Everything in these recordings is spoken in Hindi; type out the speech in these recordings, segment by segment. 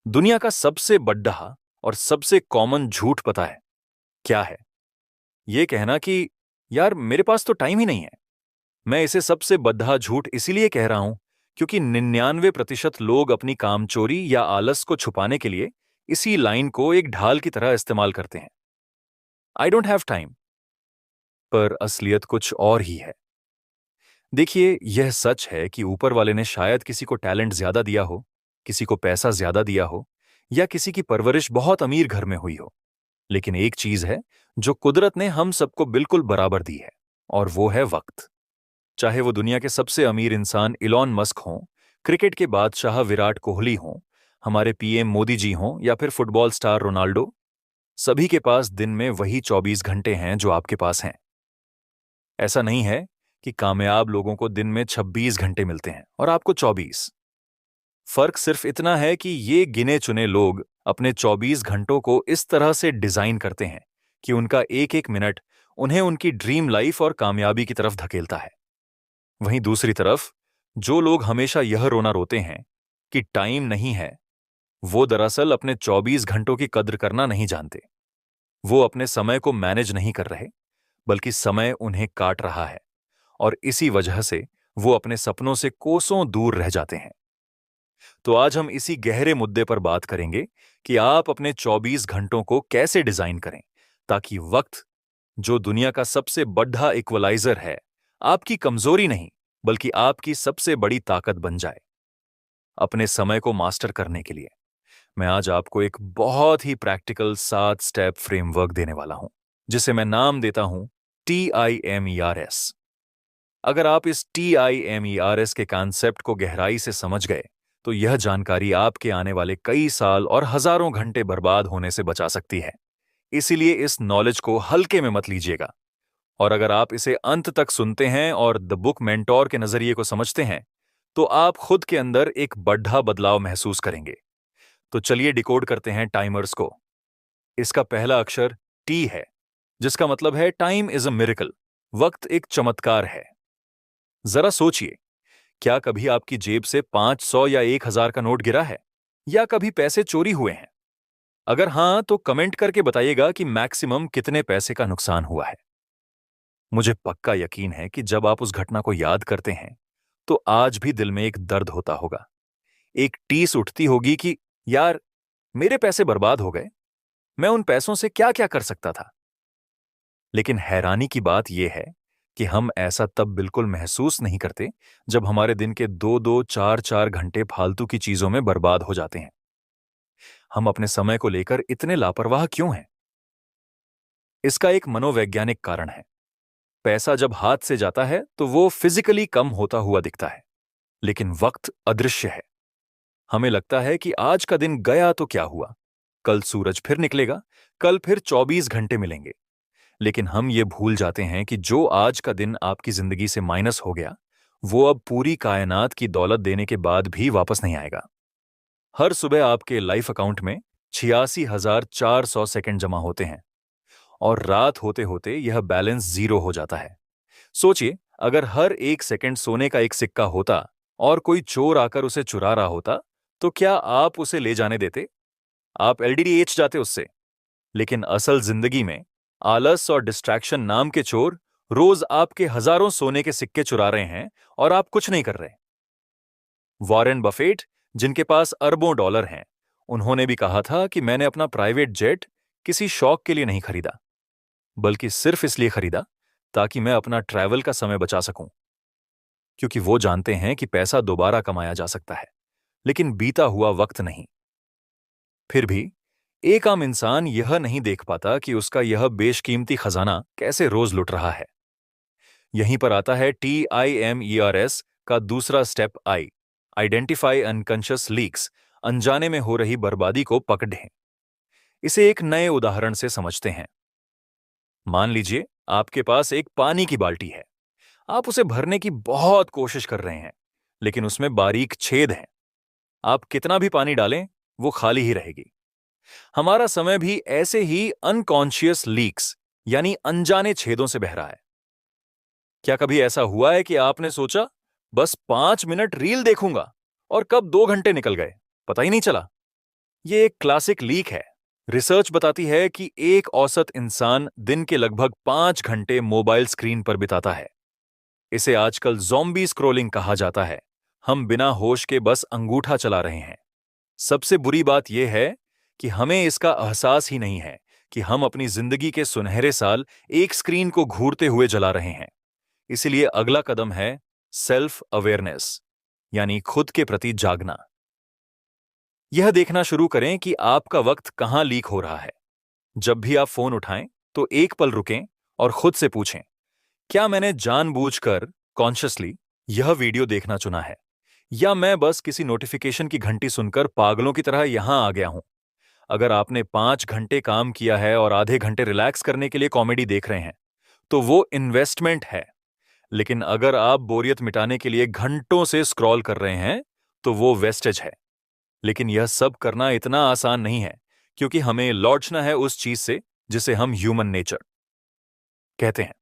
दुनिया का सबसे बड़ा और सबसे कॉमन झूठ पता है क्या है? ये कहना कि यार मेरे पास तो टाइम ही नहीं है। मैं इसे सबसे बड़ा झूठ इसीलिए कह रहा हूं क्योंकि 99% लोग अपनी कामचोरी या आलस को छुपाने के लिए इसी लाइन को एक ढाल की तरह इस्तेमाल करते हैं। I don't have time. पर असलियत कुछ और ही है। देखिए, यह सच है कि ऊपर वाले ने शायद किसी को टैलेंट ज्यादा दिया हो, किसी को पैसा ज्यादा दिया हो, या किसी की परवरिश बहुत अमीर घर में हुई हो। लेकिन एक चीज है जो कुदरत ने हम सबको बिल्कुल बराबर दी है, और वो है वक्त। चाहे वो दुनिया के सबसे अमीर इंसान इलॉन मस्क हों, क्रिकेट के बादशाह विराट कोहली हों, हमारे पीएम मोदी जी हों, या फिर फुटबॉल स्टार रोनाल्डो, सभी के पास दिन में वही 24 घंटे हैं जो आपके पास हैं। ऐसा नहीं है कि कामयाब लोगों को दिन में 26 घंटे मिलते हैं और आपको 24। फर्क सिर्फ इतना है कि ये गिने चुने लोग अपने 24 घंटों को इस तरह से डिजाइन करते हैं कि उनका एक एक मिनट उन्हें उनकी ड्रीम लाइफ और कामयाबी की तरफ धकेलता है। वहीं दूसरी तरफ जो लोग हमेशा यह रोना रोते हैं कि टाइम नहीं है, वो दरअसल अपने 24 घंटों की कद्र करना नहीं जानते। वो अपने समय को मैनेज नहीं कर रहे, बल्कि समय उन्हें काट रहा है, और इसी वजह से वो अपने सपनों से कोसों दूर रह जाते हैं। तो आज हम इसी गहरे मुद्दे पर बात करेंगे कि आप अपने 24 घंटों को कैसे डिजाइन करें ताकि वक्त, जो दुनिया का सबसे बड़ा इक्वलाइजर है, आपकी कमजोरी नहीं बल्कि आपकी सबसे बड़ी ताकत बन जाए। अपने समय को मास्टर करने के लिए मैं आज आपको एक बहुत ही प्रैक्टिकल 7 स्टेप फ्रेमवर्क देने वाला हूं, जिसे मैं नाम देता हूं TIMERS। अगर आप इस TIMERS के कॉन्सेप्ट को गहराई से समझ गए, तो यह जानकारी आपके आने वाले कई साल और हजारों घंटे बर्बाद होने से बचा सकती है। इसीलिए इस नॉलेज को हल्के में मत लीजिएगा। और अगर आप इसे अंत तक सुनते हैं और द बुक मेंटोर के नजरिए को समझते हैं, तो आप खुद के अंदर एक बड़ा बदलाव महसूस करेंगे। तो चलिए डिकोड करते हैं टाइमर्स को। इसका पहला अक्षर टी है, जिसका मतलब है टाइम इज अ मिरेकल। वक्त एक चमत्कार है। जरा सोचिए, क्या कभी आपकी जेब से 500 या 1000 का नोट गिरा है, या कभी पैसे चोरी हुए हैं? अगर हां, तो कमेंट करके बताइएगा कि मैक्सिमम कितने पैसे का नुकसान हुआ है। मुझे पक्का यकीन है कि जब आप उस घटना को याद करते हैं, तो आज भी दिल में एक दर्द होता होगा। एक टीस उठती होगी कि यार, मेरे पैसे बर्बाद हो गए। मैं उन पैसों से क्या क्या कर सकता था। लेकिन हैरानी की बात यह है कि हम ऐसा तब बिल्कुल महसूस नहीं करते जब हमारे दिन के 2-2, 4-4 घंटे फालतू की चीजों में बर्बाद हो जाते हैं। हम अपने समय को लेकर इतने लापरवाह क्यों हैं? इसका एक मनोवैज्ञानिक कारण है। पैसा जब हाथ से जाता है तो वो फिजिकली कम होता हुआ दिखता है, लेकिन वक्त अदृश्य है। हमें लगता है कि आज का दिन गया तो क्या हुआ, कल सूरज फिर निकलेगा, कल फिर 24 घंटे मिलेंगे। लेकिन हम ये भूल जाते हैं कि जो आज का दिन आपकी जिंदगी से माइनस हो गया, वो अब पूरी कायनात की दौलत देने के बाद भी वापस नहीं आएगा। हर सुबह आपके लाइफ अकाउंट में 86,400 सेकंड जमा होते हैं, और रात होते होते यह बैलेंस जीरो हो जाता है। सोचिए, अगर हर एक सेकंड सोने का एक सिक्का होता और कोई चोर आकर उसे चुरा रहा होता, तो क्या आप उसे ले जाने देते? आप LDD जाते उससे। लेकिन असल जिंदगी में आलस और डिस्ट्रैक्शन नाम के चोर रोज आपके हजारों सोने के सिक्के चुरा रहे हैं, और आप कुछ नहीं कर रहे। वॉरेन बफेट, जिनके पास अरबों डॉलर हैं, उन्होंने भी कहा था कि मैंने अपना प्राइवेट जेट किसी शौक के लिए नहीं खरीदा, बल्कि सिर्फ इसलिए खरीदा ताकि मैं अपना ट्रैवल का समय बचा सकूं। क्योंकि वो जानते हैं कि पैसा दोबारा कमाया जा सकता है, लेकिन बीता हुआ वक्त नहीं। फिर भी एक आम इंसान यह नहीं देख पाता कि उसका यह बेशकीमती खजाना कैसे रोज लुट रहा है। यहीं पर आता है TIMERS का दूसरा step I, identify unconscious leaks. अनजाने में हो रही बर्बादी को पकड़ें। इसे एक नए उदाहरण से समझते हैं। मान लीजिए आपके पास एक पानी की बाल्टी है। आप उसे भरने की बहुत कोशिश कर रहे हैं, लेकिन उसमें बारीक छेद हैं। आप कितना भी पानी डालें, वो खाली ही रहेगी। हमारा समय भी ऐसे ही अनकॉन्शियस लीक्स, यानी अनजाने छेदों से बह रहा है। क्या कभी ऐसा हुआ है कि आपने सोचा, बस 5 मिनट रील देखूंगा, और कब 2 घंटे निकल गए, पता ही नहीं चला? ये एक क्लासिक लीक है। रिसर्च बताती है कि एक औसत इंसान दिन के लगभग 5 घंटे मोबाइल स्क्रीन पर बिताता है। इसे आजकल ज़ॉम्बी स्क्रॉलिंग कहा जाता है। हम बिना होश के बस अंगूठा चला रहे हैं। सबसे बुरी बात यह है कि हमें इसका एहसास ही नहीं है कि हम अपनी जिंदगी के सुनहरे साल एक स्क्रीन को घूरते हुए जला रहे हैं। इसीलिए अगला कदम है सेल्फ अवेयरनेस, यानी खुद के प्रति जागना। यह देखना शुरू करें कि आपका वक्त कहां लीक हो रहा है। जब भी आप फोन उठाएं तो एक पल रुकें और खुद से पूछें, क्या मैंने जानबूझकर कॉन्शियसली यह वीडियो देखना चुना है, या मैं बस किसी नोटिफिकेशन की घंटी सुनकर पागलों की तरह यहां आ गया हूं। अगर आपने 5 घंटे काम किया है और आधे घंटे रिलैक्स करने के लिए कॉमेडी देख रहे हैं, तो वो इन्वेस्टमेंट है। लेकिन अगर आप बोरियत मिटाने के लिए घंटों से स्क्रॉल कर रहे हैं, तो वो वेस्टेज है। लेकिन यह सब करना इतना आसान नहीं है, क्योंकि हमें लौटना है उस चीज से जिसे हम ह्यूमन नेचर कहते हैं।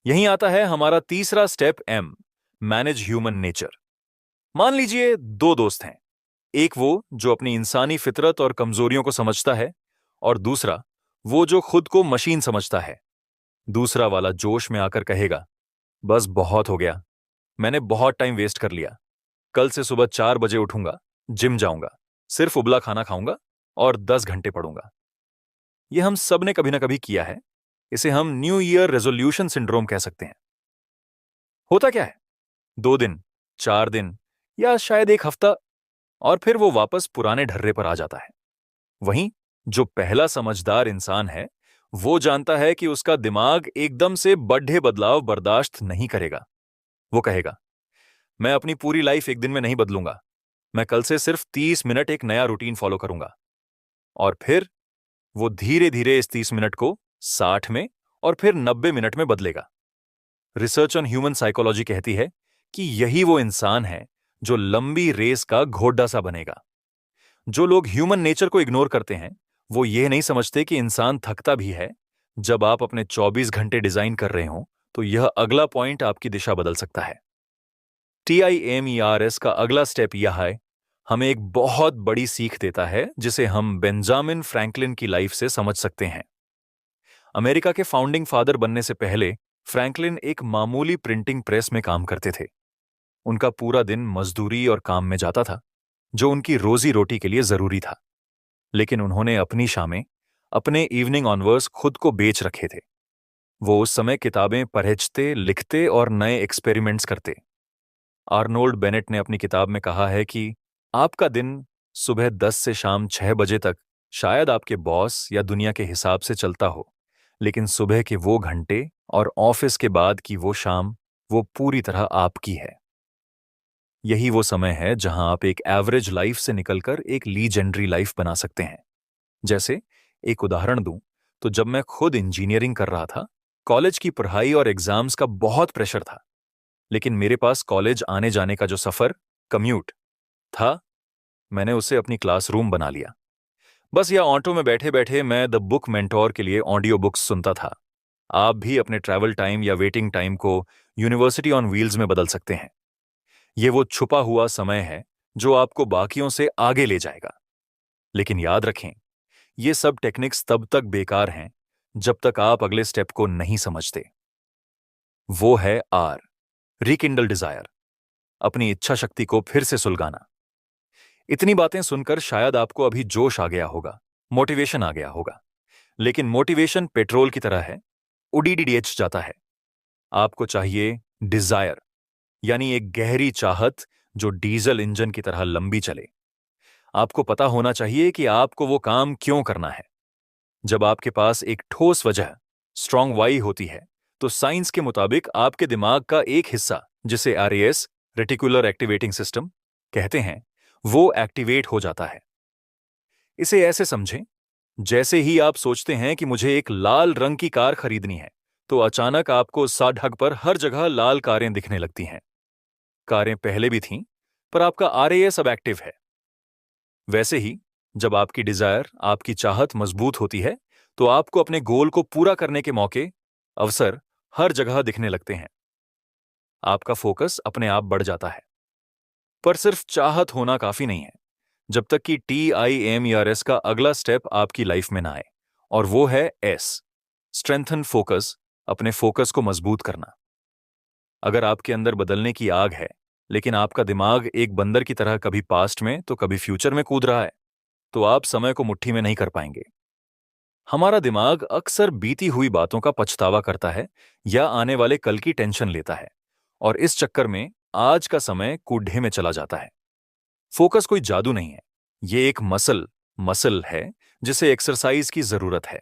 यहीं आता है हमारा तीसरा step, um, manage human nature. मान लीजिए दो दोस्त हैं। एक वो जो अपनी इंसानी फितरत और कमजोरियों को समझता है, और दूसरा वो जो खुद को मशीन समझता है। दूसरा वाला जोश में आकर कहेगा, बस बहुत हो गया, मैंने बहुत टाइम वेस्ट कर लिया। कल से सुबह 4 बजे उठूंगा, जिम जाऊंगा, सिर्फ उबला खाना खाऊंगा और 10 घंटे पढ़ूंगा। यह हम सब ने कभी ना कभी किया है। इसे हम न्यू ईयर रेजोल्यूशन सिंड्रोम कह सकते हैं। होता क्या है, 2 दिन, 4 दिन या शायद एक हफ्ता, और फिर वो वापस पुराने ढर्रे पर आ जाता है। वहीं जो पहला समझदार इंसान है, वो जानता है कि उसका दिमाग एकदम से बड़े बदलाव बर्दाश्त नहीं करेगा। वो कहेगा, मैं अपनी पूरी लाइफ एक दिन में नहीं बदलूंगा, मैं कल से सिर्फ 30 मिनट एक नया रूटीन फॉलो करूंगा। और फिर वो धीरे धीरे इस 30 मिनट को 60 में और फिर 90 मिनट में बदलेगा। रिसर्च ऑन ह्यूमन साइकोलॉजी कहती है कि यही वो इंसान है जो लंबी रेस का घोड़ा सा बनेगा। जो लोग ह्यूमन नेचर को इग्नोर करते हैं, वो ये नहीं समझते कि इंसान थकता भी है। जब आप अपने 24 घंटे डिजाइन कर रहे हो, तो यह अगला पॉइंट आपकी दिशा बदल सकता है। TIMERS का अगला स्टेप यह है, हमें एक बहुत बड़ी सीख देता है जिसे हम बेंजामिन फ्रैंकलिन की लाइफ से समझ सकते हैं। अमेरिका के फाउंडिंग फादर बनने से पहले फ्रैंकलिन एक मामूली प्रिंटिंग प्रेस में काम करते थे। उनका पूरा दिन मजदूरी और काम में जाता था, जो उनकी रोजी रोटी के लिए जरूरी था। लेकिन उन्होंने अपनी शामें, अपने इवनिंग ऑनवर्स खुद को बेच रखे थे। वो उस समय किताबें पढ़ते, लिखते और नए एक्सपेरिमेंट्स करते। आर्नोल्ड बेनेट ने अपनी किताब में कहा है कि आपका दिन सुबह 10 से शाम 6 बजे तक शायद आपके बॉस या दुनिया के हिसाब से चलता हो, लेकिन सुबह के वो घंटे और ऑफिस के बाद की वो शाम, वो पूरी तरह आपकी है। यही वो समय है जहां आप एक एवरेज लाइफ से निकलकर एक लीजेंडरी लाइफ बना सकते हैं। जैसे एक उदाहरण दूं, तो जब मैं खुद इंजीनियरिंग कर रहा था, कॉलेज की पढ़ाई और एग्जाम्स का बहुत प्रेशर था। लेकिन मेरे पास कॉलेज आने जाने का जो सफर, कम्यूट था, मैंने उसे अपनी क्लासरूम बना लिया। बस या ऑटो में बैठे बैठे मैं द बुक मेंटोर के लिए ऑडियो बुक्स सुनता था। आप भी अपने ट्रैवल टाइम या वेटिंग टाइम को यूनिवर्सिटी ऑन व्हील्स में बदल सकते हैं। ये वो छुपा हुआ समय है जो आपको बाकियों से आगे ले जाएगा। लेकिन याद रखें, ये सब टेक्निक्स तब तक बेकार हैं जब तक आप अगले स्टेप को नहीं समझते। वो है आर, रिकिंडल डिजायर, अपनी इच्छा शक्ति को फिर से सुलगाना। इतनी बातें सुनकर शायद आपको अभी जोश आ गया होगा, मोटिवेशन आ गया होगा। लेकिन मोटिवेशन पेट्रोल की तरह है, उड़ीडीएच जाता है। आपको चाहिए डिजायर, यानी एक गहरी चाहत जो डीजल इंजन की तरह लंबी चले। आपको पता होना चाहिए कि आपको वो काम क्यों करना है। जब आपके पास एक ठोस वजह, स्ट्रॉन्ग वाई होती है, तो साइंस के मुताबिक आपके दिमाग का एक हिस्सा, जिसे RAS, रेटिकुलर एक्टिवेटिंग सिस्टम कहते हैं, वो एक्टिवेट हो जाता है। इसे ऐसे समझें, जैसे ही आप सोचते हैं कि मुझे एक लाल रंग की कार खरीदनी है, तो अचानक आपको सड़क पर हर जगह लाल कारें दिखने लगती हैं। कारें पहले भी थीं, पर आपका RAS अब एक्टिव है। वैसे ही जब आपकी डिजायर, आपकी चाहत मजबूत होती है, तो आपको अपने गोल को पूरा करने के मौके, अवसर हर जगह दिखने लगते हैं। आपका फोकस अपने आप बढ़ जाता है। पर सिर्फ चाहत होना काफी नहीं है। जब तक कि TIMERS का अगला स्टेप आपकी लाइफ में ना आए, और वो है S, स्ट्रेंथन फोकस, अपने फोकस को मजबूत करना। अगर आपके अंदर बदलने की आग है, लेकिन आपका दिमाग एक बंदर की तरह कभी पास्ट में तो कभी फ्यूचर में कूद रहा है, तो आप समय को मुट्ठी में नहीं कर पाएंगे। हमारा दिमाग अक्सर बीती हुई बातों का पछतावा करता है या आने वाले कल की टेंशन लेता है, और इस चक्कर में आज का समय कूढ़े में चला जाता है। फोकस कोई जादू नहीं है, ये एक मसल है जिसे एक्सरसाइज की जरूरत है।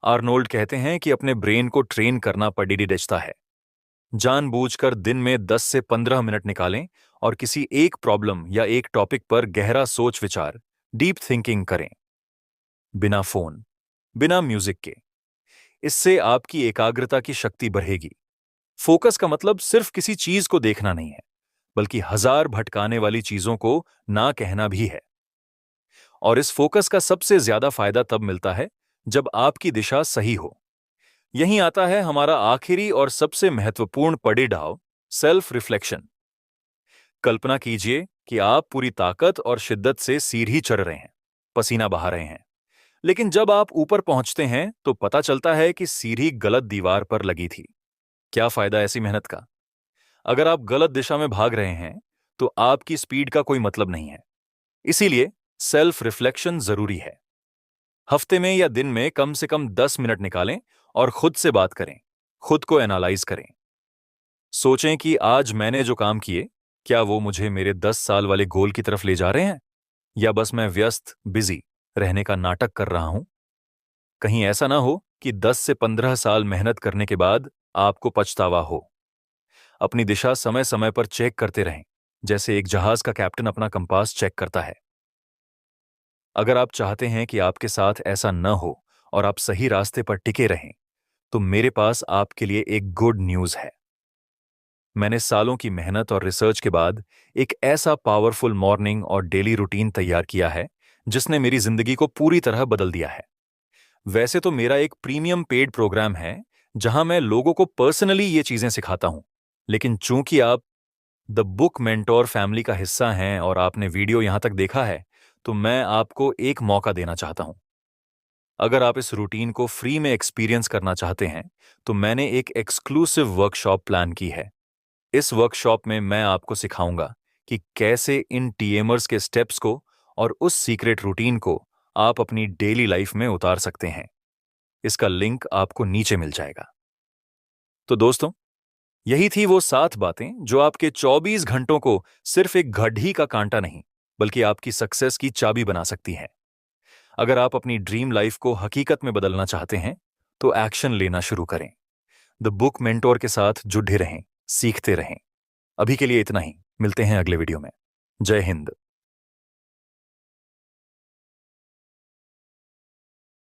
आर्नोल्ड कहते हैं कि अपने ब्रेन को ट्रेन करना पड़ता है। जानबूझकर दिन में 10 से 15 मिनट निकालें और किसी एक प्रॉब्लम या एक टॉपिक पर गहरा सोच विचार, डीप थिंकिंग करें, बिना फोन, बिना म्यूजिक के। इससे आपकी एकाग्रता की शक्ति बढ़ेगी। फोकस का मतलब सिर्फ किसी चीज को देखना नहीं है, बल्कि हजार भटकाने वाली चीजों को ना कहना भी है। और इस फोकस का सबसे ज्यादा फायदा तब मिलता है जब आपकी दिशा सही हो। यहीं आता है हमारा आखिरी और सबसे महत्वपूर्ण पड़ाव, सेल्फ रिफ्लेक्शन। कल्पना कीजिए कि आप पूरी ताकत और शिद्दत से सीढ़ी चढ़ रहे हैं, पसीना बहा रहे हैं, लेकिन जब आप ऊपर पहुंचते हैं तो पता चलता है कि सीढ़ी गलत दीवार पर लगी थी। क्या फायदा ऐसी मेहनत का? अगर आप गलत दिशा में भाग रहे हैं तो आपकी स्पीड का कोई मतलब नहीं है। इसीलिए सेल्फ रिफ्लेक्शन जरूरी है। हफ्ते में या दिन में कम से कम 10 मिनट निकालें और खुद से बात करें, खुद को एनालाइज करें। सोचें कि आज मैंने जो काम किए, क्या वो मुझे मेरे 10 साल वाले गोल की तरफ ले जा रहे हैं, या बस मैं व्यस्त, बिजी रहने का नाटक कर रहा हूं। कहीं ऐसा ना हो कि 10 से 15 साल मेहनत करने के बाद आपको पछतावा हो। अपनी दिशा समय समय पर चेक करते रहें, जैसे एक जहाज का कैप्टन अपना कंपास चेक करता है। अगर आप चाहते हैं कि आपके साथ ऐसा न हो और आप सही रास्ते पर टिके रहें, तो मेरे पास आपके लिए एक गुड न्यूज़ है। मैंने सालों की मेहनत और रिसर्च के बाद एक ऐसा पावरफुल मॉर्निंग और डेली रूटीन तैयार किया है जिसने मेरी जिंदगी को पूरी तरह बदल दिया है। वैसे तो मेरा एक प्रीमियम पेड प्रोग्राम है जहां मैं लोगों को पर्सनली ये चीजें सिखाता हूं, लेकिन चूंकि आप द बुक मेंटोर फैमिली का हिस्सा हैं और आपने वीडियो यहां तक देखा है, तो मैं आपको एक मौका देना चाहता हूं। अगर आप इस रूटीन को फ्री में एक्सपीरियंस करना चाहते हैं, तो मैंने एक एक्सक्लूसिव वर्कशॉप प्लान की है। इस वर्कशॉप में मैं आपको सिखाऊंगा कि कैसे इन टीएमर्स के स्टेप्स को और उस सीक्रेट रूटीन को आप अपनी डेली लाइफ में उतार सकते हैं। इसका लिंक आपको नीचे मिल जाएगा। तो दोस्तों, यही थी वो 7 बातें जो आपके 24 घंटों को सिर्फ एक घड़ी का कांटा नहीं, बल्कि आपकी सक्सेस की चाबी बना सकती हैं। अगर आप अपनी ड्रीम लाइफ को हकीकत में बदलना चाहते हैं, तो एक्शन लेना शुरू करें। द बुक मेंटोर के साथ जुड़े रहें, सीखते रहें। अभी के लिए इतना ही। मिलते हैं अगले वीडियो में। जय हिंद।